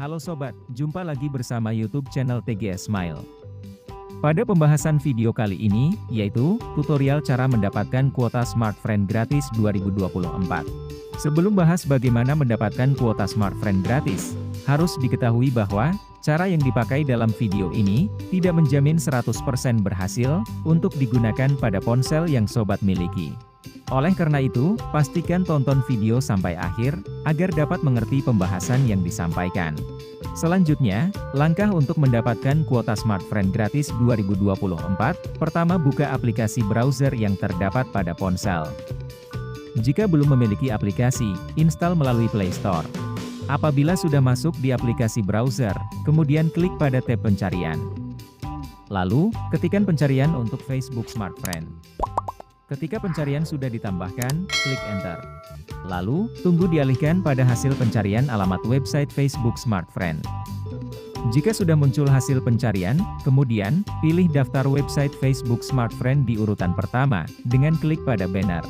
Halo sobat, jumpa lagi bersama YouTube channel TGS Smile. Pada pembahasan video kali ini, yaitu tutorial cara mendapatkan kuota Smartfriend gratis 2024. Sebelum bahas bagaimana mendapatkan kuota Smartfriend gratis, harus diketahui bahwa cara yang dipakai dalam video ini tidak menjamin 100% berhasil untuk digunakan pada ponsel yang sobat miliki. Oleh karena itu, pastikan tonton video sampai akhir, agar dapat mengerti pembahasan yang disampaikan. Selanjutnya, langkah untuk mendapatkan kuota Smartfriend gratis 2024, pertama buka aplikasi browser yang terdapat pada ponsel. Jika belum memiliki aplikasi, install melalui Play Store. Apabila sudah masuk di aplikasi browser, kemudian klik pada tab pencarian. Lalu, ketikkan pencarian untuk Facebook Smartfriend. Ketika pencarian sudah ditambahkan, klik Enter. Lalu, tunggu dialihkan pada hasil pencarian alamat website Facebook Smartfriend. Jika sudah muncul hasil pencarian, kemudian, pilih daftar website Facebook Smartfriend di urutan pertama, dengan klik pada banner.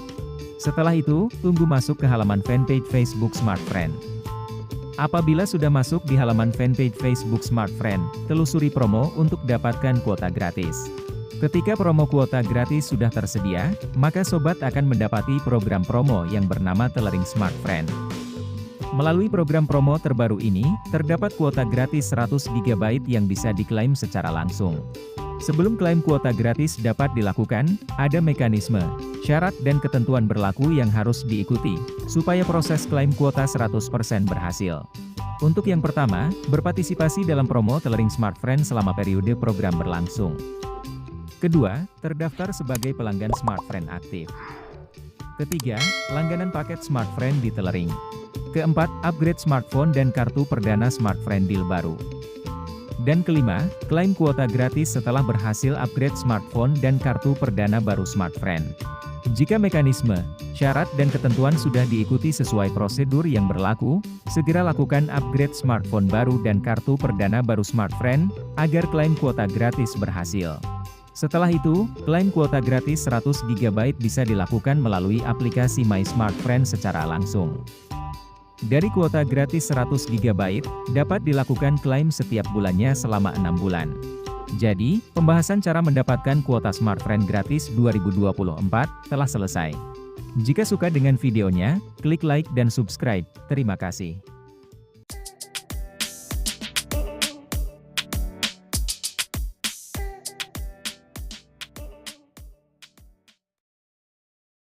Setelah itu, tunggu masuk ke halaman fanpage Facebook Smartfriend. Apabila sudah masuk di halaman fanpage Facebook Smartfriend, telusuri promo untuk dapatkan kuota gratis. Ketika promo kuota gratis sudah tersedia, maka sobat akan mendapati program promo yang bernama Tethering Smartfriend. Melalui program promo terbaru ini, terdapat kuota gratis 100 GB yang bisa diklaim secara langsung. Sebelum klaim kuota gratis dapat dilakukan, ada mekanisme, syarat dan ketentuan berlaku yang harus diikuti, supaya proses klaim kuota 100% berhasil. Untuk yang pertama, berpartisipasi dalam promo Tethering Smartfriend selama periode program berlangsung. Kedua, terdaftar sebagai pelanggan Smartfriend aktif. Ketiga, langganan paket Smartfriend di Tethering. Keempat, upgrade smartphone dan kartu perdana Smartfriend deal baru. Dan kelima, klaim kuota gratis setelah berhasil upgrade smartphone dan kartu perdana baru Smartfriend. Jika mekanisme, syarat dan ketentuan sudah diikuti sesuai prosedur yang berlaku, segera lakukan upgrade smartphone baru dan kartu perdana baru Smartfriend, agar klaim kuota gratis berhasil. Setelah itu, klaim kuota gratis 100 GB bisa dilakukan melalui aplikasi My Smartfriend secara langsung. Dari kuota gratis 100 GB, dapat dilakukan klaim setiap bulannya selama 6 bulan. Jadi, pembahasan cara mendapatkan kuota Smartfriend gratis 2024 telah selesai. Jika suka dengan videonya, klik like dan subscribe. Terima kasih.